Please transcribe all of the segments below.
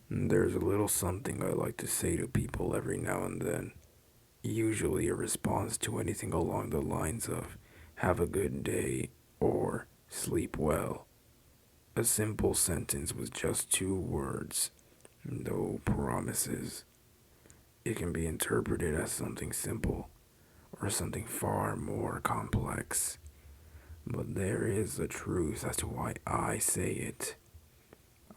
There's a little something I like to say to people every now and then, usually a response to anything along the lines of, have a good day, or sleep well. A simple sentence with just two words, no promises. It can be interpreted as something simple or something far more complex. But there is a truth as to why I say it.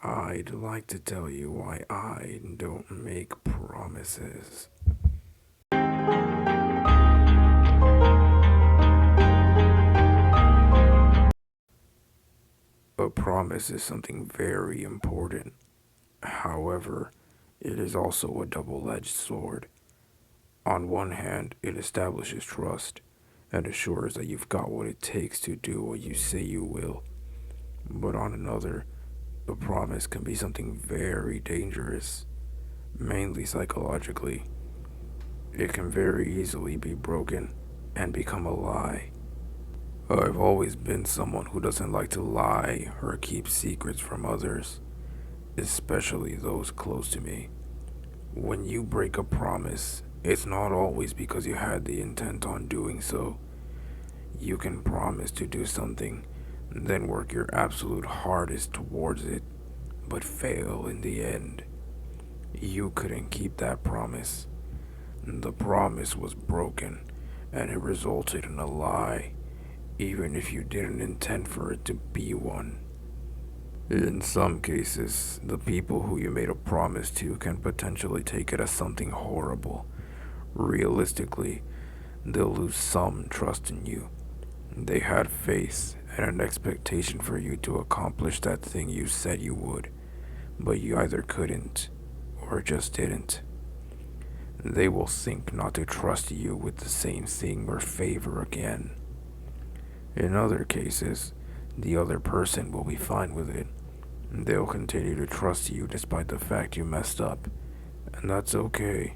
I'd like to tell you why I don't make promises. A promise is something very important. However, it is also a double edged sword. On one hand, it establishes trust and assures that you've got what it takes to do what you say you will. But on another, a promise can be something very dangerous, mainly psychologically. It can very easily be broken and become a lie. I've always been someone who doesn't like to lie or keep secrets from others, especially those close to me. When you break a promise, it's not always because you had the intent on doing so. You can promise to do something, then work your absolute hardest towards it, but fail in the end. You couldn't keep that promise. The promise was broken, and it resulted in a lie, even if you didn't intend for it to be one. In some cases, the people who you made a promise to can potentially take it as something horrible. Realistically, they'll lose some trust in you. They had faith and an expectation for you to accomplish that thing you said you would, but you either couldn't or just didn't. They will think not to trust you with the same thing or favor again. In other cases, the other person will be fine with it. They'll continue to trust you despite the fact you messed up, and that's okay.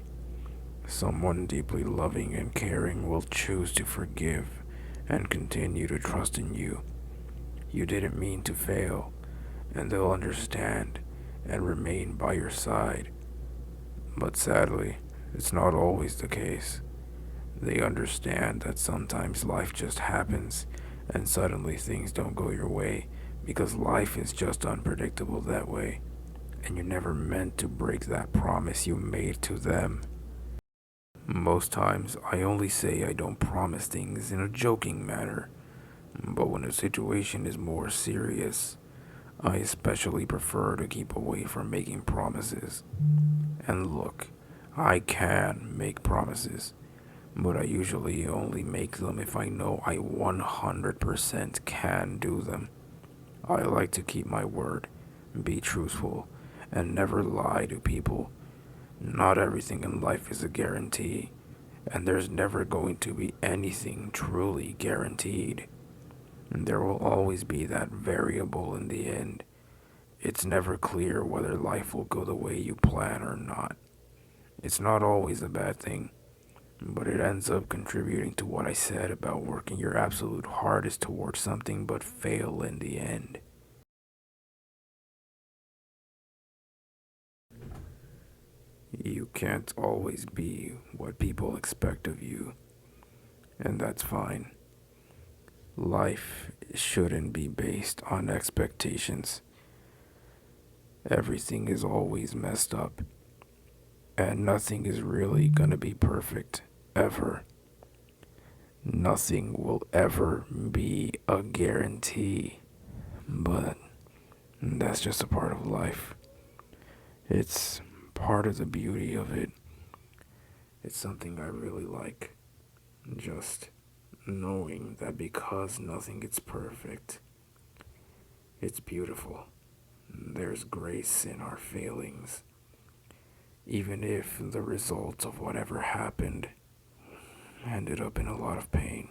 Someone deeply loving and caring will choose to forgive and continue to trust in you. You didn't mean to fail, and they'll understand and remain by your side. But sadly, it's not always the case. They understand that sometimes life just happens and suddenly things don't go your way because life is just unpredictable that way, and you never meant to break that promise you made to them. Most times, I only say I don't promise things in a joking manner, but when a situation is more serious, I especially prefer to keep away from making promises. And look, I can make promises, but I usually only make them if I know I 100% can do them. I like to keep my word, be truthful, and never lie to people. Not everything in life is a guarantee, and there's never going to be anything truly guaranteed. There will always be that variable in the end. It's never clear whether life will go the way you plan or not. It's not always a bad thing, but it ends up contributing to what I said about working your absolute hardest towards something but fail in the end. You can't always be what people expect of you, and that's fine. Life shouldn't be based on expectations. Everything is always messed up, and nothing is really gonna be perfect, ever. Nothing will ever be a guarantee, but that's just a part of life. It's part of the beauty of it. It's something I really like. Just knowing that because nothing gets perfect, it's beautiful. There's grace in our failings, even if the result of whatever happened ended up in a lot of pain.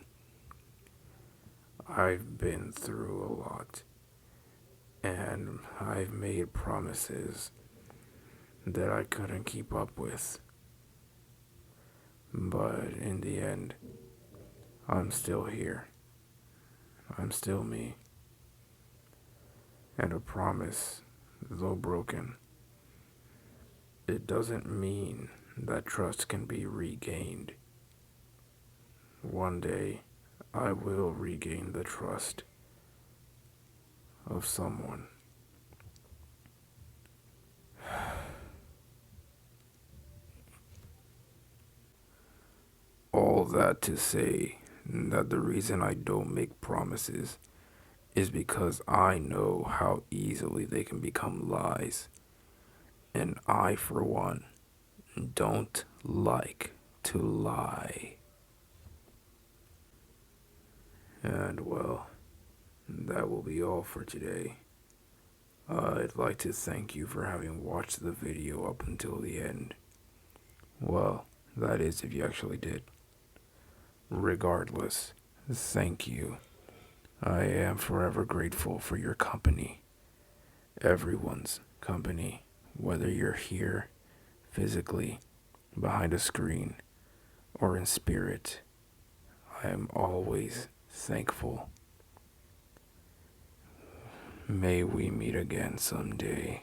I've been through a lot, and I've made promises that I couldn't keep up with. But in the end, I'm still here. I'm still me. And a promise, though broken, it doesn't mean that trust can be regained. One day, I will regain the trust of someone. All that to say that the reason I don't make promises is because I know how easily they can become lies. And I, for one, don't like to lie. And well, that will be all for today. I'd like to thank you for having watched the video up until the end. Well, that is if you actually did. Regardless, thank you. I am forever grateful for your company. Everyone's company, whether you're here, physically, behind a screen, or in spirit. I am always thankful. May we meet again someday.